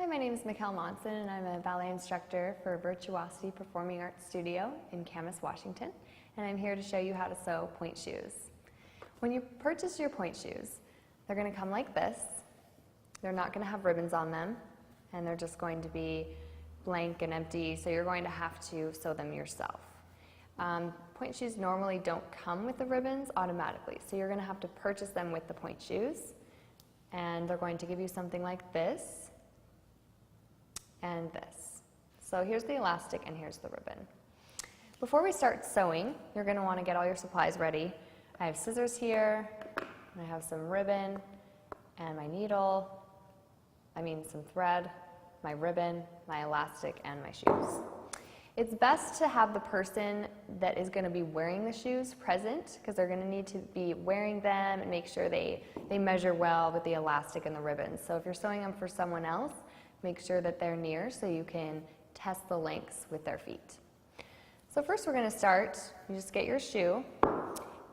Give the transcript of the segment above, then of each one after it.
my name is Mikkel Monson and I'm a ballet instructor for Virtuosity Performing Arts Studio in Camas, Washington, and I'm here to show you how to sew pointe shoes. When you purchase your pointe shoes, they're going to come like this. They're not going to have ribbons on them, and they're just going to be blank and empty, so you're going to have to sew them yourself. Pointe shoes normally don't come with the ribbons automatically, so you're going to have to purchase them with the pointe shoes, and they're going to give you something like this and this. So here's the elastic and here's the ribbon. Before we start sewing, you're going to want to get all your supplies ready. I have scissors here, and I have some ribbon and my needle, some thread, my ribbon, my elastic, and my shoes. It's best to have the person that is going to be wearing the shoes present, because they're going to need to be wearing them and make sure they measure well with the elastic and the ribbons. So if you're sewing them for someone else, make sure that they're near so you can test the lengths with their feet. So first we're going to start, you just get your shoe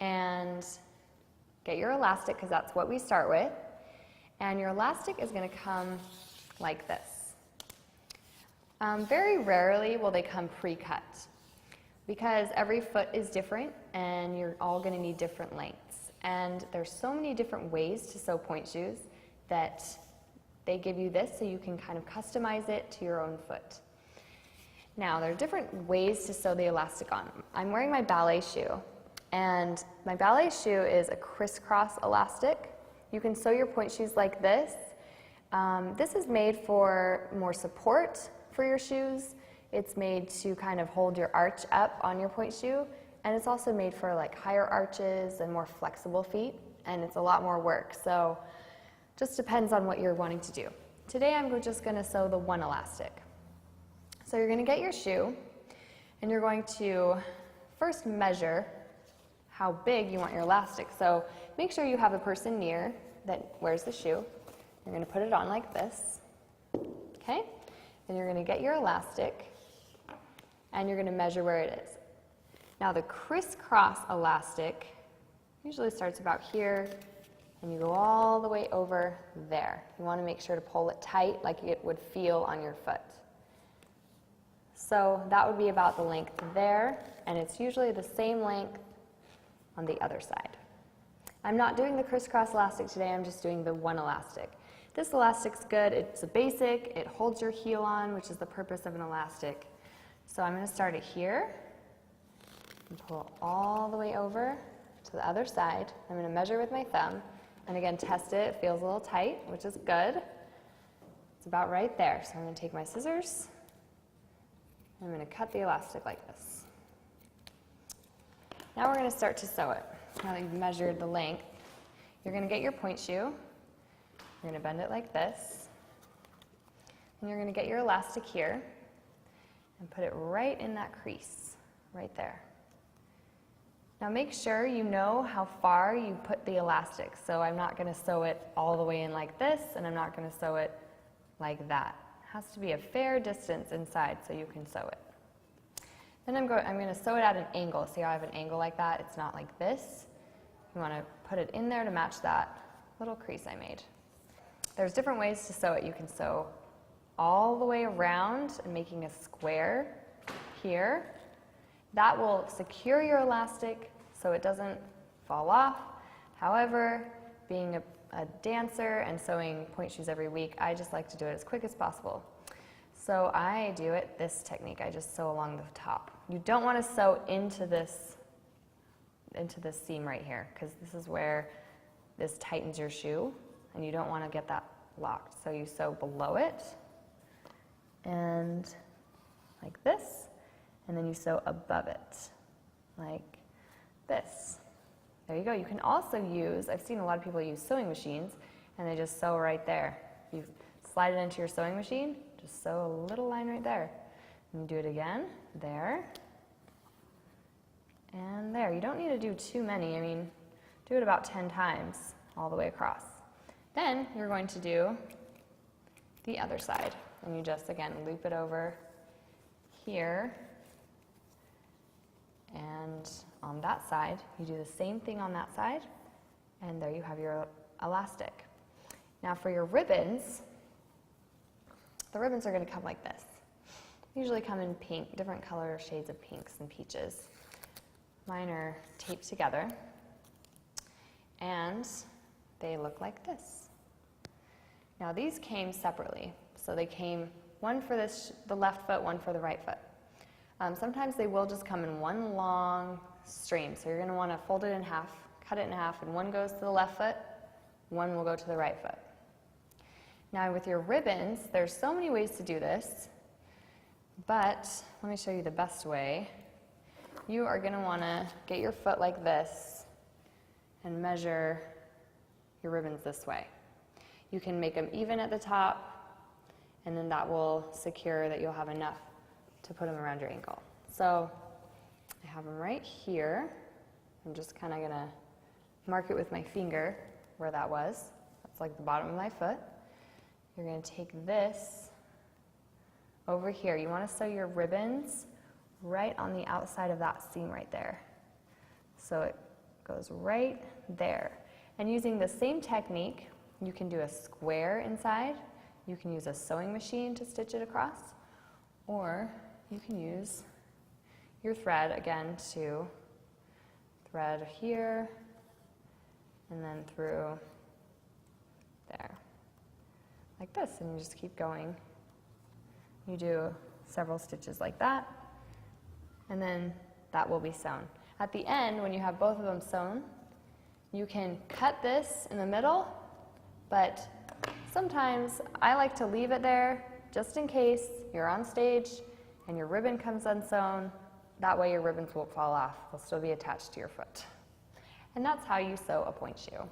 and get your elastic, because that's what we start with. And your elastic is going to come like this. Very rarely will they come pre-cut, because every foot is different and you're all going to need different lengths. And there's so many different ways to sew pointe shoes that they give you this so you can kind of customize it to your own foot. Now, there are different ways to sew the elastic on. I'm wearing my ballet shoe, and my ballet shoe is a crisscross elastic. You can sew your pointe shoes like this. This is made for more support for your shoes. It's made to kind of hold your arch up on your pointe shoe, and it's also made for like higher arches and more flexible feet, and it's a lot more work. So just depends on what you're wanting to do. Today I'm just going to sew the one elastic. So you're going to get your shoe, and you're going to first measure how big you want your elastic. So make sure you have a person near that wears the shoe. You're going to put it on like this, okay? Then you're going to get your elastic, and you're going to measure where it is. Now the crisscross elastic usually starts about here, and you go all the way over there. You want to make sure to pull it tight like it would feel on your foot. So that would be about the length there, and it's usually the same length on the other side. I'm not doing the crisscross elastic today, I'm just doing the one elastic. This elastic's good, it's a basic, it holds your heel on, which is the purpose of an elastic. So I'm going to start it here and pull all the way over to the other side. I'm going to measure with my thumb, and again test it. It feels a little tight, which is good. It's about right there. So I'm going to take my scissors, and I'm going to cut the elastic like this. Now we're going to start to sew it. Now that you've measured the length, you're going to get your pointe shoe. You're going to bend it like this, and you're going to get your elastic here and put it right in that crease, right there. Now make sure you know how far you put the elastic. So I'm not going to sew it all the way in like this, and I'm not going to sew it like that. It has to be a fair distance inside so you can sew it. Then I'm going to sew it at an angle. See how I have an angle like that? It's not like this. You want to put it in there to match that little crease I made. There's different ways to sew it. You can sew all the way around and making a square here. That will secure your elastic so it doesn't fall off. However, being a dancer and sewing pointe shoes every week, I just like to do it as quick as possible. So I do it this technique. I just sew along the top. You don't want to sew into this seam right here, because this is where this tightens your shoe, and you don't want to get that locked. So you sew below it, and like this, and then you sew above it, like this. There you go. You can also use, I've seen a lot of people use sewing machines, and they just sew right there. You slide it into your sewing machine, just sew a little line right there. And you do it again, there, and there. You don't need to do too many. Do it about 10 times all the way across. Then you're going to do the other side, and you just, again, loop it over here, and on that side, you do the same thing on that side, and there you have your elastic. Now for your ribbons, the ribbons are going to come like this. Usually come in pink, different color shades of pinks and peaches. Mine are taped together, and they look like this. Now these came separately, so they came one for the left foot, one for the right foot. Sometimes they will just come in one long stream, so you're going to want to fold it in half, cut it in half, and one goes to the left foot, one will go to the right foot. Now with your ribbons, there's so many ways to do this, but let me show you the best way. You are going to want to get your foot like this and measure your ribbons this way. You can make them even at the top, and then that will secure that you'll have enough to put them around your ankle. So I have them right here. I'm just kind of going to mark it with my finger where that was. That's like the bottom of my foot. You're going to take this over here. You want to sew your ribbons right on the outside of that seam right there. So it goes right there. And using the same technique, you can do a square inside. You can use a sewing machine to stitch it across, or you can use your thread again to thread here and then through there, like this, and you just keep going. You do several stitches like that, and then that will be sewn. At the end, when you have both of them sewn, you can cut this in the middle, but sometimes I like to leave it there just in case you're on stage and your ribbon comes unsewn. That way your ribbons won't fall off. They'll still be attached to your foot. And that's how you sew a pointe shoe.